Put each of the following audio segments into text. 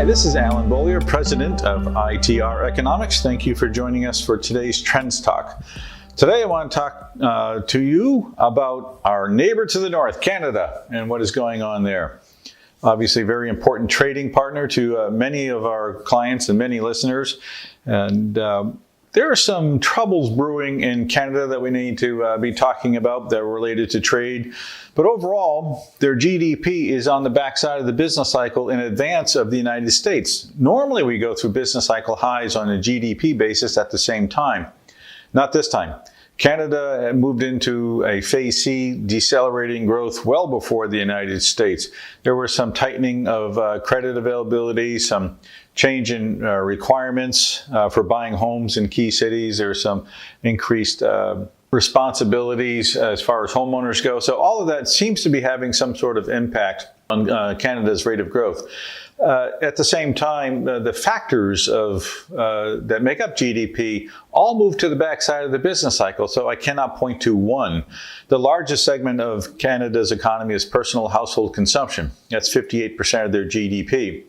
Hi, this is Alan Beaulieu, President of ITR Economics. Thank you for joining us for today's Trends Talk. Today I want to talk to you about our neighbor to the north, Canada, and what is going on there. Obviously, a very important trading partner to many of our clients and many listeners. And there are some troubles brewing in Canada that we need to be talking about that are related to trade. But overall, their GDP is on the backside of the business cycle in advance of the United States. Normally, we go through business cycle highs on a GDP basis at the same time. Not this time. Canada moved into a phase C, decelerating growth well before the United States. There was some tightening of credit availability, some change in requirements for buying homes in key cities. There's some increased responsibilities as far as homeowners go. So all of that seems to be having some sort of impact on Canada's rate of growth. At the same time, the factors that make up GDP all move to the backside of the business cycle, so I cannot point to one. The largest segment of Canada's economy is personal household consumption. That's 58% of their GDP.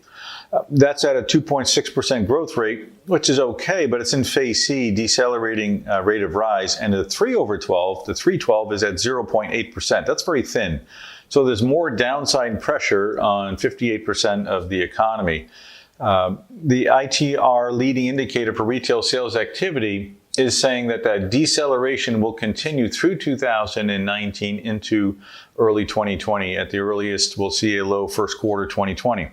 That's at a 2.6% growth rate, which is okay, but it's in phase C, decelerating rate of rise. And the 3/12 is at 0.8%. That's very thin. So there's more downside pressure on 58% of the economy. The ITR leading indicator for retail sales activity is saying that that deceleration will continue through 2019 into early 2020. At the earliest, we'll see a low first quarter 2020.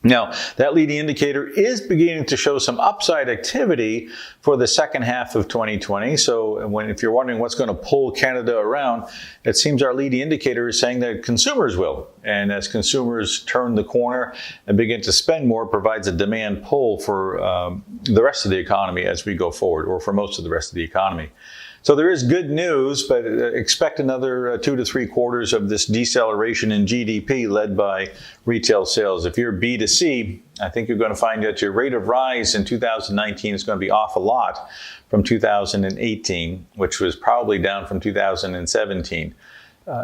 Now, that leading indicator is beginning to show some upside activity for the second half of 2020. So if you're wondering what's going to pull Canada around, it seems our leading indicator is saying that consumers will. And as consumers turn the corner and begin to spend more, it provides a demand pull for the rest of the economy as we go forward, or for most of the rest of the economy. So there is good news, but expect another 2 to 3 quarters of this deceleration in GDP led by retail sales. If you're B2C, I think you're going to find that your rate of rise in 2019 is going to be off a lot from 2018, which was probably down from 2017.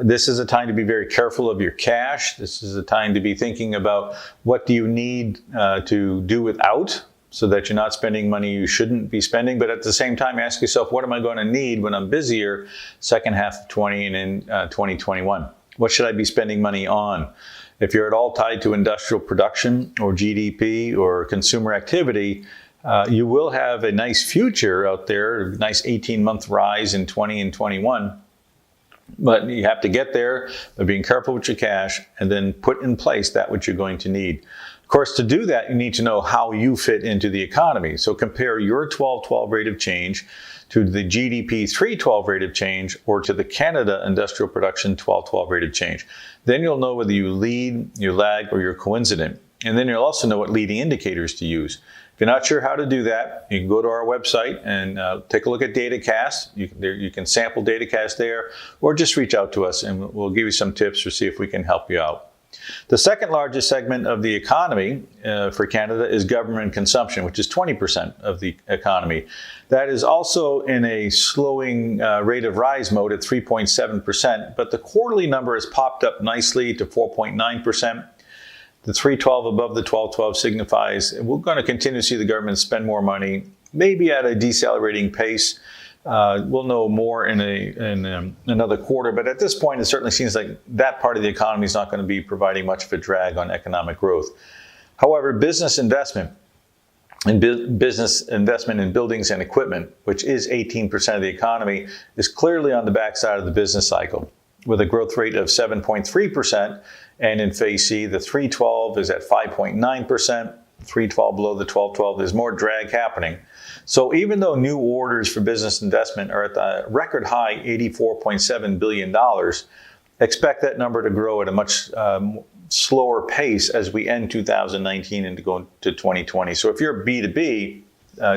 This is a time to be very careful of your cash. This is a time to be thinking about what do you need to do without, so that you're not spending money you shouldn't be spending. But at the same time, ask yourself, what am I going to need when I'm busier second half of 20 and in 2021? What should I be spending money on? If you're at all tied to industrial production or GDP or consumer activity, you will have a nice future out there, a nice 18-month rise in 20 and 21. But you have to get there by being careful with your cash and then put in place that which you're going to need. Of course, to do that, you need to know how you fit into the economy. So compare your 12/12 rate of change to the GDP 3/12 rate of change or to the Canada industrial production 12/12 rate of change. Then you'll know whether you lead, you lag, or you're coincident. And then you'll also know what leading indicators to use. If you're not sure how to do that, you can go to our website and take a look at DataCast. You can sample DataCast there, or just reach out to us and we'll give you some tips or see if we can help you out. The second largest segment of the economy for Canada is government consumption, which is 20% of the economy. That is also in a slowing rate of rise mode at 3.7%, but the quarterly number has popped up nicely to 4.9%. The 3/12 above the 12/12 signifies we're going to continue to see the government spend more money, maybe at a decelerating pace. We'll know more in another quarter, but at this point, it certainly seems like that part of the economy is not going to be providing much of a drag on economic growth. However, business investment in buildings and equipment, which is 18% of the economy, is clearly on the backside of the business cycle, with a growth rate of 7.3%, and in phase C, the 3/12 is at 5.9%. 3/12 below the 12/12, there's more drag happening. So even though new orders for business investment are at the record high $84.7 billion, expect that number to grow at a much slower pace as we end 2019 and to go into 2020. So if you're B2B,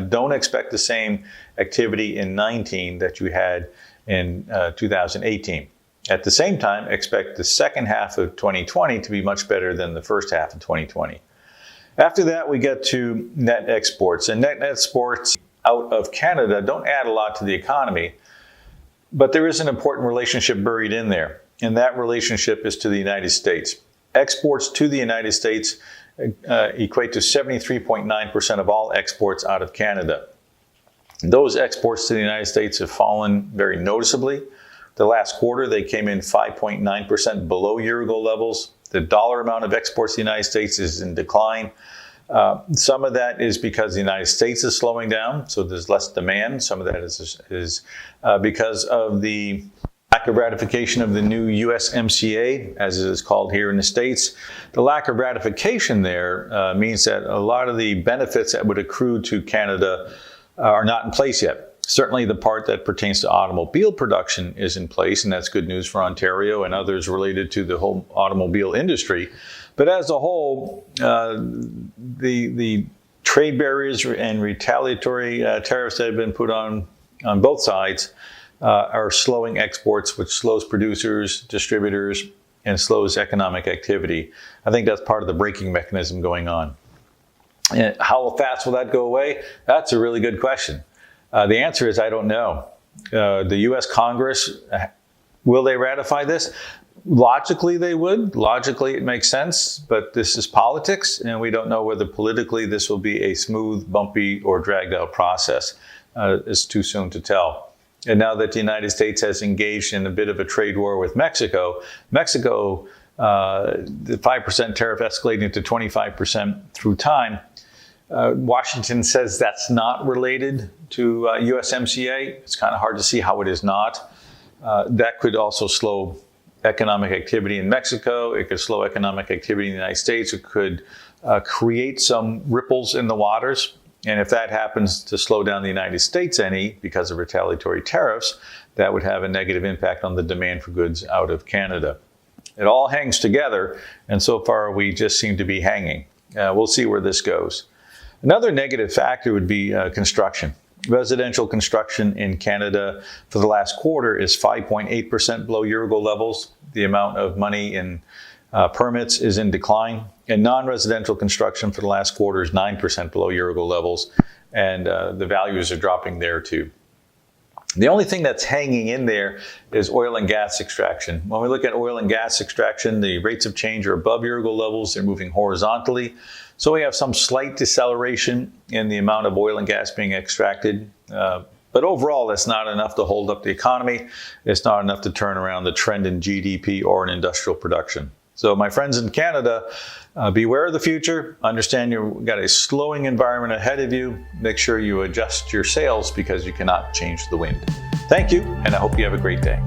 don't expect the same activity in 19 that you had in 2018. At the same time, expect the second half of 2020 to be much better than the first half of 2020. After that, we get to net exports. And net exports out of Canada don't add a lot to the economy, but there is an important relationship buried in there, and that relationship is to the United States. Exports to the United States equate to 73.9% of all exports out of Canada. Those exports to the United States have fallen very noticeably. The last quarter, they came in 5.9% below year-ago levels. The dollar amount of exports to the United States is in decline. Some of that is because the United States is slowing down, so there's less demand. Some of that is because of the lack of ratification of the new USMCA, as it is called here in the States. The lack of ratification there means that a lot of the benefits that would accrue to Canada are not in place yet. Certainly the part that pertains to automobile production is in place, and that's good news for Ontario and others related to the whole automobile industry. But as a whole, the trade barriers and retaliatory tariffs that have been put on both sides are slowing exports, which slows producers, distributors, and slows economic activity. I think that's part of the braking mechanism going on. And how fast will that go away? That's a really good question. The answer is I don't know. The U.S. Congress, will they ratify this? Logically, they would. Logically, it makes sense. But this is politics, and we don't know whether politically this will be a smooth, bumpy, or dragged-out process. It's too soon to tell. And now that the United States has engaged in a bit of a trade war with Mexico, the 5% tariff escalating to 25% through time, Washington says that's not related to USMCA. It's kind of hard to see how it is not. That could also slow economic activity in Mexico. It could slow economic activity in the United States. It could create some ripples in the waters. And if that happens to slow down the United States any because of retaliatory tariffs, that would have a negative impact on the demand for goods out of Canada. It all hangs together, and so far we just seem to be hanging. We'll see where this goes. Another negative factor would be construction. Residential construction in Canada for the last quarter is 5.8% below year-ago levels. The amount of money in permits is in decline. And non-residential construction for the last quarter is 9% below year-ago levels. And the values are dropping there too. The only thing that's hanging in there is oil and gas extraction. When we look at oil and gas extraction, the rates of change are above year-ago levels. They're moving horizontally. So we have some slight deceleration in the amount of oil and gas being extracted. But overall, that's not enough to hold up the economy. It's not enough to turn around the trend in GDP or in industrial production. So my friends in Canada, beware of the future. Understand you've got a slowing environment ahead of you. Make sure you adjust your sails because you cannot change the wind. Thank you, and I hope you have a great day.